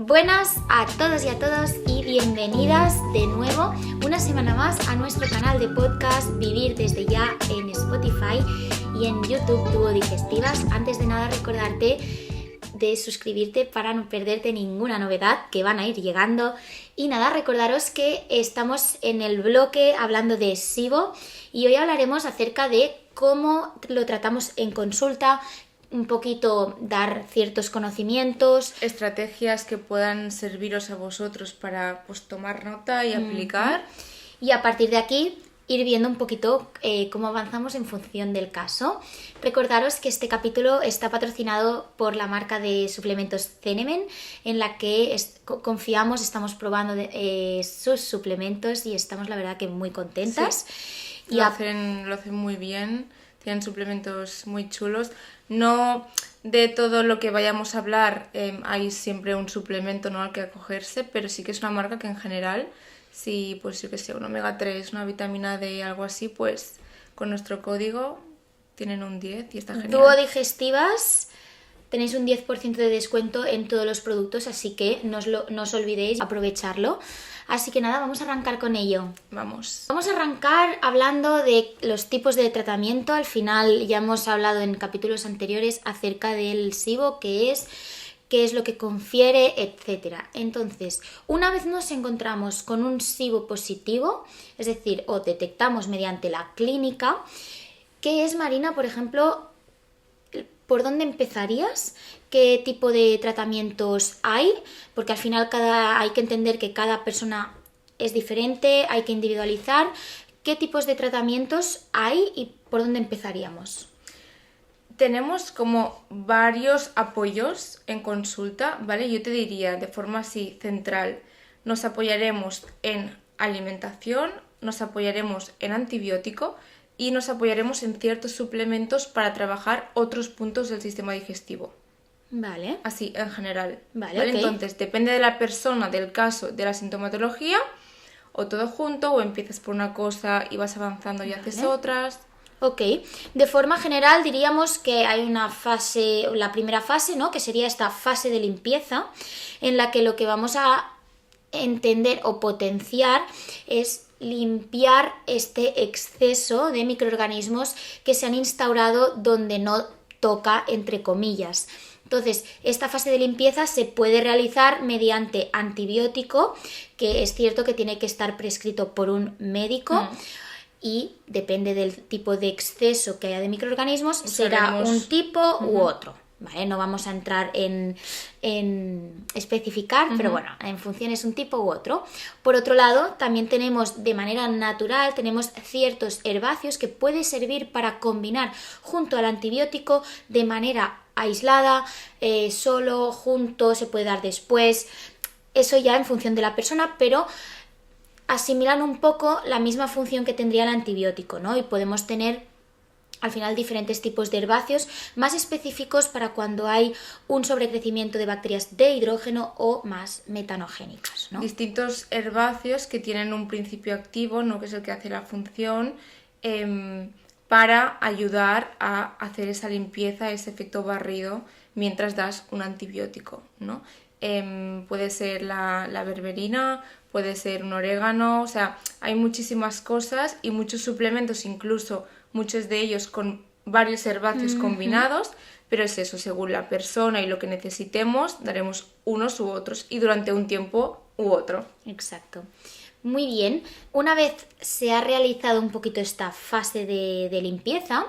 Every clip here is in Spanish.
Buenas a todos y a todas y bienvenidas de nuevo una semana más a nuestro canal de podcast Vivir desde ya en Spotify y en YouTube Duodigestivas. Antes de nada recordarte de suscribirte para no perderte ninguna novedad que van a ir llegando. Y nada, recordaros que estamos en el bloque hablando de SIBO y hoy hablaremos acerca de cómo lo tratamos en consulta, un poquito dar ciertos conocimientos, estrategias que puedan serviros a vosotros para tomar nota y aplicar. Y a partir de aquí ir viendo un poquito cómo avanzamos en función del caso. Recordaros que este capítulo está patrocinado por la marca de suplementos Cenemen, en la que confiamos, estamos probando sus suplementos y estamos la verdad que muy contentas. Sí. Lo hacen muy bien, tienen suplementos muy chulos. No de todo lo que vayamos a hablar hay siempre un suplemento, ¿no?, al que acogerse, pero sí que es una marca que en general, si pues yo que sé, un omega 3, una vitamina D, algo así, pues con nuestro código tienen un 10 y está genial. Duodigestivas, tenéis un 10% de descuento en todos los productos, así que no os olvidéis aprovecharlo. Así que nada, vamos a arrancar con ello. Vamos a arrancar hablando de los tipos de tratamiento. Al final ya hemos hablado en capítulos anteriores acerca del SIBO, qué es lo que confiere, etcétera. Entonces, una vez nos encontramos con un SIBO positivo, es decir, o detectamos mediante la clínica, ¿qué es, Marina, por ejemplo? ¿Por dónde empezarías? ¿Qué tipo de tratamientos hay? Porque al final hay que entender que cada persona es diferente, hay que individualizar. ¿Qué tipos de tratamientos hay y por dónde empezaríamos? Tenemos como varios apoyos en consulta, ¿vale? Yo te diría de forma así central, nos apoyaremos en alimentación, nos apoyaremos en antibiótico y nos apoyaremos en ciertos suplementos para trabajar otros puntos del sistema digestivo. Vale. Así, en general. Vale. Okay. Entonces, depende de la persona, del caso, de la sintomatología, o todo junto, o empiezas por una cosa y vas avanzando y haces otras. Ok. De forma general diríamos que hay una fase, la primera fase, ¿no?, que sería esta fase de limpieza, en la que lo que vamos a entender o potenciar es limpiar este exceso de microorganismos que se han instaurado donde no toca, entre comillas. Entonces, esta fase de limpieza se puede realizar mediante antibiótico, que es cierto que tiene que estar prescrito por un médico y depende del tipo de exceso que haya de microorganismos, será un tipo u otro. ¿Vale? No vamos a entrar en especificar, pero bueno, en función es un tipo u otro. Por otro lado, también tenemos de manera natural, tenemos ciertos herbáceos que puede servir para combinar junto al antibiótico de manera aislada, solo, junto, se puede dar después. Eso ya en función de la persona, pero asimilan un poco la misma función que tendría el antibiótico, ¿no? Y podemos tener al final diferentes tipos de herbáceos más específicos para cuando hay un sobrecrecimiento de bacterias de hidrógeno o más metanogénicas, ¿no? Distintos herbáceos que tienen un principio activo, ¿no?, que es el que hace la función, para ayudar a hacer esa limpieza, ese efecto barrido mientras das un antibiótico, ¿no? Puede ser la berberina, puede ser un orégano, o sea, hay muchísimas cosas y muchos suplementos, incluso muchos de ellos con varios herbáceos combinados, pero es eso, según la persona y lo que necesitemos, daremos unos u otros y durante un tiempo u otro. Exacto. Muy bien. Una vez se ha realizado un poquito esta fase de limpieza,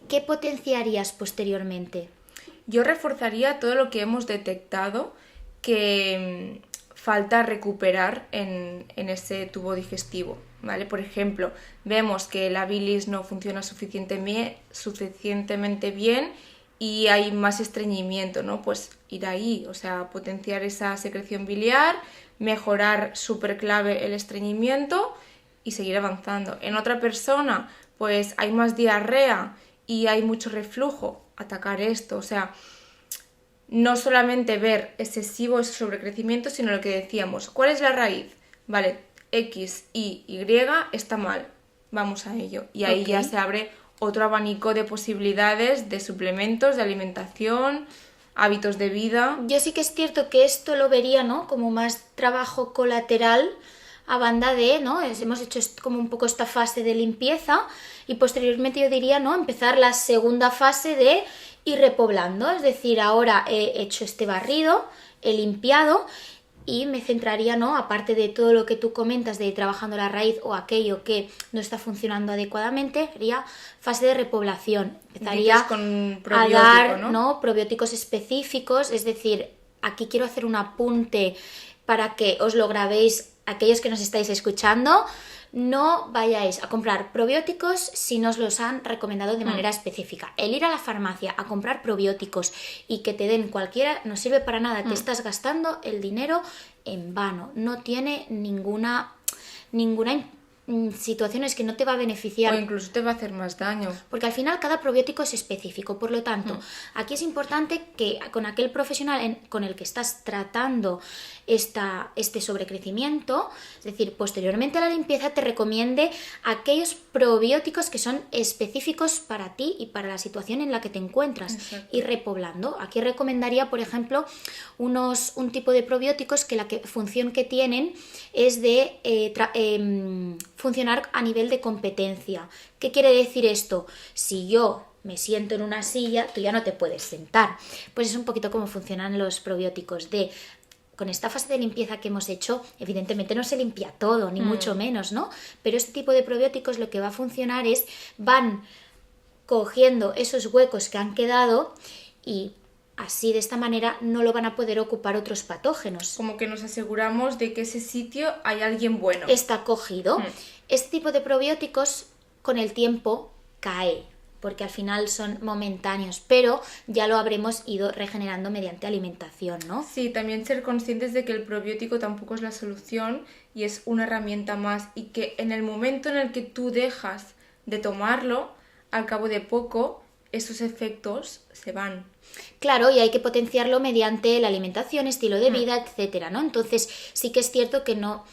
¿qué potenciarías posteriormente? Yo reforzaría todo lo que hemos detectado que falta recuperar en ese tubo digestivo, ¿vale? Por ejemplo, vemos que la bilis no funciona suficientemente bien y hay más estreñimiento, ¿no? Pues ir ahí, o sea, potenciar esa secreción biliar, mejorar súper clave el estreñimiento y seguir avanzando. En otra persona, pues hay más diarrea y hay mucho reflujo, atacar esto, o sea, no solamente ver excesivo ese sobrecrecimiento, sino lo que decíamos, ¿cuál es la raíz? Vale, X, Y, Y está mal, vamos a ello. Y ahí ya se abre otro abanico de posibilidades de suplementos, de alimentación, hábitos de vida. Yo sí que es cierto que esto lo vería, ¿no? Como más trabajo colateral a banda de, ¿no? Hemos hecho como un poco esta fase de limpieza y posteriormente yo diría, ¿no? Empezar la segunda fase de ir repoblando, es decir, ahora he hecho este barrido, he limpiado y me centraría, ¿no? Aparte de todo lo que tú comentas de ir trabajando la raíz o aquello que no está funcionando adecuadamente, sería fase de repoblación. Empezaría con a dar, ¿no? Probióticos específicos, es decir, aquí quiero hacer un apunte para que os lo grabéis, aquellos que nos estáis escuchando. No vayáis a comprar probióticos si no os los han recomendado de manera específica. El ir a la farmacia a comprar probióticos y que te den cualquiera no sirve para nada. Te estás gastando el dinero en vano. No tiene ninguna situación es que no te va a beneficiar. O incluso te va a hacer más daño. Porque al final cada probiótico es específico. Por lo tanto, aquí es importante que con aquel profesional con el que estás tratando este sobrecrecimiento, es decir, posteriormente a la limpieza, te recomiende aquellos probióticos que son específicos para ti y para la situación en la que te encuentras. Exacto. Y repoblando. Aquí recomendaría, por ejemplo, un tipo de probióticos que la función que tienen es de funcionar a nivel de competencia. ¿Qué quiere decir esto? Si yo me siento en una silla, tú ya no te puedes sentar. Pues es un poquito como funcionan los probióticos con esta fase de limpieza que hemos hecho, evidentemente no se limpia todo, ni mucho menos, ¿no? Pero este tipo de probióticos lo que va a funcionar es, van cogiendo esos huecos que han quedado y así de esta manera no lo van a poder ocupar otros patógenos. Como que nos aseguramos de que ese sitio hay alguien bueno. Está cogido. Este tipo de probióticos con el tiempo cae, porque al final son momentáneos, pero ya lo habremos ido regenerando mediante alimentación, ¿no? Sí, también ser conscientes de que el probiótico tampoco es la solución y es una herramienta más y que en el momento en el que tú dejas de tomarlo, al cabo de poco, esos efectos se van. Claro, y hay que potenciarlo mediante la alimentación, estilo de vida, etcétera, ¿no? Entonces sí que es cierto que no,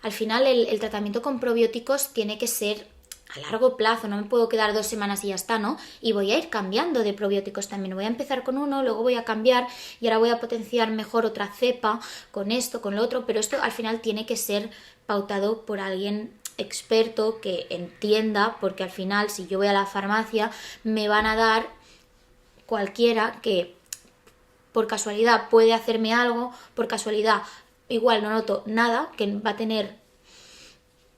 al final el tratamiento con probióticos tiene que ser a largo plazo, no me puedo quedar 2 semanas y ya está, ¿no? Y voy a ir cambiando de probióticos también, voy a empezar con uno, luego voy a cambiar y ahora voy a potenciar mejor otra cepa con esto, con lo otro, pero esto al final tiene que ser pautado por alguien experto que entienda, porque al final si yo voy a la farmacia me van a dar cualquiera que por casualidad puede hacerme algo, por casualidad igual no noto nada, que va a tener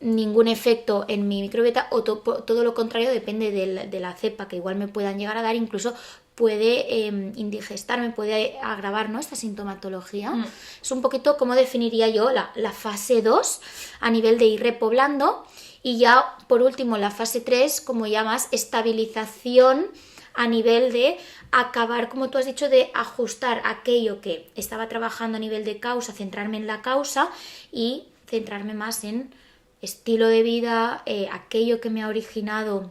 ningún efecto en mi microbiota o todo lo contrario, depende de la cepa que igual me puedan llegar a dar, incluso puede indigestarme, puede agravar, ¿no?, esta sintomatología. Es un poquito como definiría yo la fase 2 a nivel de ir repoblando y ya por último la fase 3 como ya más estabilización a nivel de acabar, como tú has dicho, de ajustar aquello que estaba trabajando a nivel de causa, centrarme en la causa y centrarme más en estilo de vida, aquello que me ha originado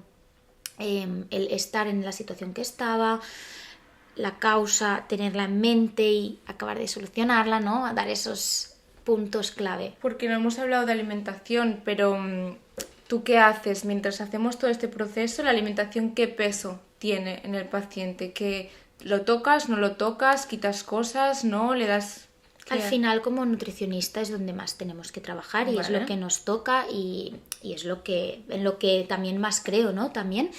el estar en la situación que estaba, la causa, tenerla en mente y acabar de solucionarla, ¿no? A dar esos puntos clave. Porque no hemos hablado de alimentación, pero ¿tú qué haces mientras hacemos todo este proceso? ¿La alimentación qué peso tiene en el paciente? ¿Que lo tocas, no lo tocas, quitas cosas, no le das...? Al final, como nutricionista es donde más tenemos que trabajar y es lo que nos toca y es en lo que también más creo, ¿no? También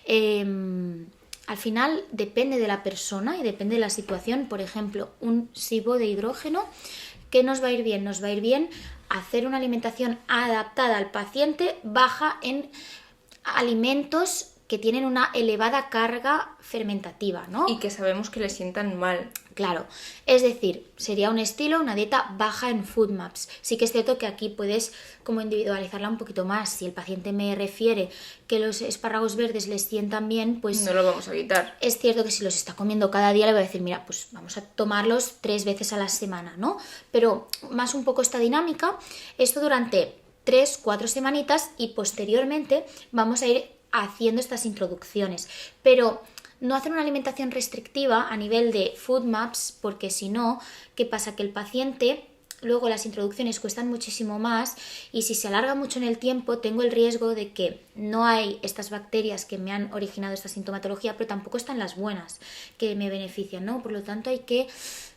al final depende de la persona y depende de la situación. Por ejemplo, un SIBO de hidrógeno, ¿qué nos va a ir bien? Nos va a ir bien hacer una alimentación adaptada al paciente, baja en alimentos que tienen una elevada carga fermentativa, ¿no? Y que sabemos que le sientan mal. Claro, es decir, sería un estilo, una dieta baja en FODMAPs. Sí que es cierto que aquí puedes como individualizarla un poquito más. Si el paciente me refiere que los espárragos verdes les sientan bien, pues... no lo vamos a quitar. Es cierto que si los está comiendo cada día le voy a decir, mira, pues vamos a tomarlos 3 veces a la semana, ¿no? Pero más un poco esta dinámica, esto durante 3-4 semanitas y posteriormente vamos a ir haciendo estas introducciones, pero no hacer una alimentación restrictiva a nivel de FODMAPs, porque si no, ¿qué pasa? Que el paciente luego las introducciones cuestan muchísimo más y si se alarga mucho en el tiempo tengo el riesgo de que no hay estas bacterias que me han originado esta sintomatología, pero tampoco están las buenas que me benefician, ¿no? Por lo tanto hay que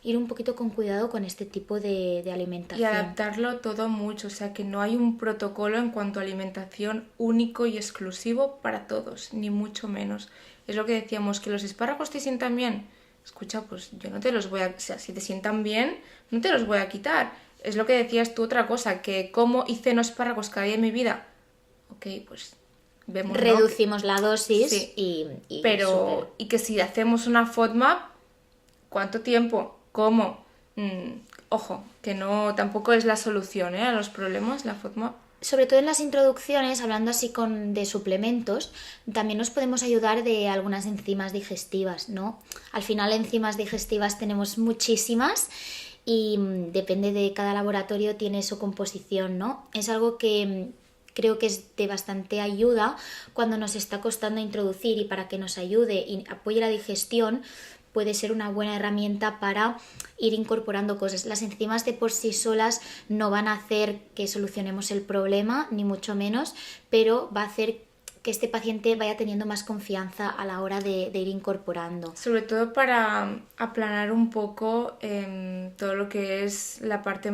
ir un poquito con cuidado con este tipo de alimentación. Y adaptarlo todo mucho, o sea que no hay un protocolo en cuanto a alimentación único y exclusivo para todos, ni mucho menos. Es lo que decíamos, que los espárragos te sientan bien. Escucha, pues yo no te los voy a... O sea, si te sientan bien, no te los voy a quitar. Es lo que decías tú, otra cosa, que como y ceno espárragos cada día de mi vida. Ok, pues vemos, reducimos la dosis sí. y pero y que si hacemos una FODMAP, ¿cuánto tiempo? ¿Cómo? Ojo, que no tampoco es la solución a los problemas, la FODMAP. Sobre todo en las introducciones, hablando así de suplementos, también nos podemos ayudar de algunas enzimas digestivas, ¿no? Al final enzimas digestivas tenemos muchísimas y depende de cada laboratorio tiene su composición, ¿no? Es algo que creo que es de bastante ayuda cuando nos está costando introducir, y para que nos ayude y apoye la digestión puede ser una buena herramienta para ir incorporando cosas. Las enzimas de por sí solas no van a hacer que solucionemos el problema, ni mucho menos, pero va a hacer que este paciente vaya teniendo más confianza a la hora de ir incorporando. Sobre todo para aplanar un poco todo lo que es la parte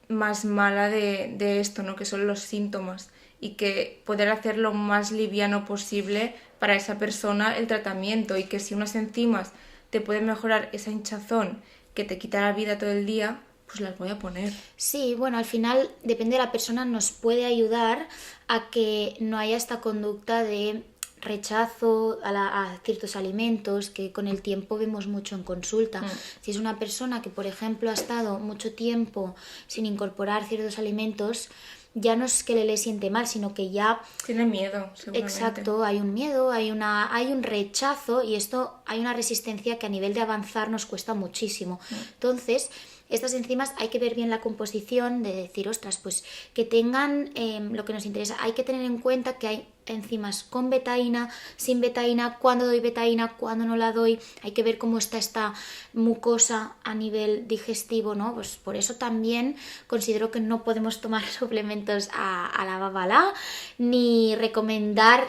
más mala de esto, ¿no? Que son los síntomas, y que poder hacer lo más liviano posible para esa persona el tratamiento, y que si unas enzimas te pueden mejorar esa hinchazón que te quita la vida todo el día, pues las voy a poner. Sí, bueno, al final depende de la persona, nos puede ayudar a que no haya esta conducta de rechazo a ciertos alimentos que con el tiempo vemos mucho en consulta. Si es una persona que, por ejemplo, ha estado mucho tiempo sin incorporar ciertos alimentos, ya no es que le siente mal, sino que ya... Tiene miedo, seguramente. Exacto, hay un miedo, hay un rechazo, y esto hay una resistencia que a nivel de avanzar nos cuesta muchísimo. Entonces, estas enzimas hay que ver bien la composición, de decir, ostras, pues que tengan lo que nos interesa. Hay que tener en cuenta que hay enzimas con betaína, sin betaína, cuándo doy betaína, cuándo no la doy. Hay que ver cómo está esta mucosa a nivel digestivo, ¿no? Pues por eso también considero que no podemos tomar suplementos a la babalá, ni recomendar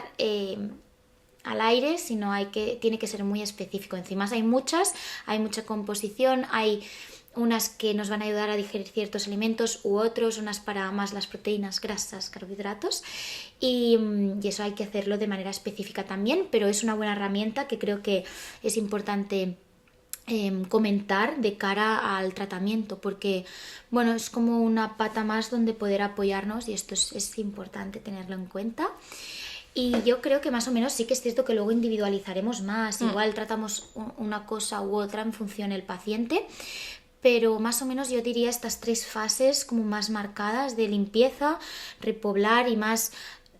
al aire, sino tiene que ser muy específico. Enzimas hay muchas, hay mucha composición, hay unas que nos van a ayudar a digerir ciertos alimentos u otros, unas para más las proteínas, grasas, carbohidratos, y eso hay que hacerlo de manera específica también, pero es una buena herramienta que creo que es importante comentar de cara al tratamiento, porque bueno, es como una pata más donde poder apoyarnos, y esto es importante tenerlo en cuenta. Y yo creo que más o menos sí que es cierto que luego individualizaremos más, igual tratamos una cosa u otra en función del paciente, pero más o menos yo diría estas 3 fases como más marcadas de limpieza, repoblar y más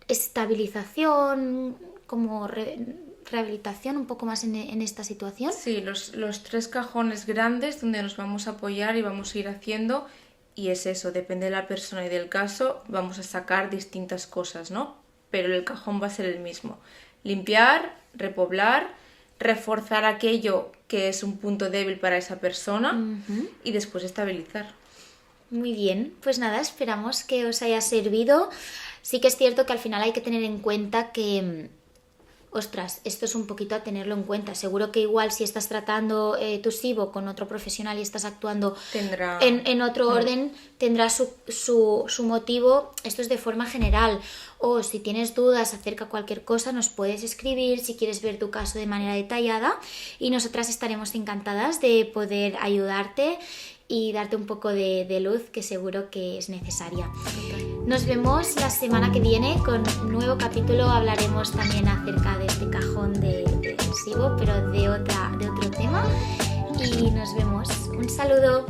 estabilización, como rehabilitación un poco más en esta situación. Sí, los 3 cajones grandes donde nos vamos a apoyar y vamos a ir haciendo, y es eso, depende de la persona y del caso, vamos a sacar distintas cosas, ¿no? Pero el cajón va a ser el mismo. Limpiar, repoblar, reforzar aquello que es un punto débil para esa persona y después estabilizar. Muy bien, pues nada, esperamos que os haya servido. Sí que es cierto que al final hay que tener en cuenta que, ostras, esto es un poquito a tenerlo en cuenta. Seguro que igual si estás tratando tu SIBO con otro profesional y estás actuando en otro orden, tendrá su motivo. Esto es de forma general. O si tienes dudas acerca de cualquier cosa, nos puedes escribir si quieres ver tu caso de manera detallada, y nosotras estaremos encantadas de poder ayudarte y darte un poco de luz, que seguro que es necesaria. Nos vemos la semana que viene con un nuevo capítulo. Hablaremos también acerca de este cajón de SIBO, pero de otro tema. Y nos vemos. Un saludo.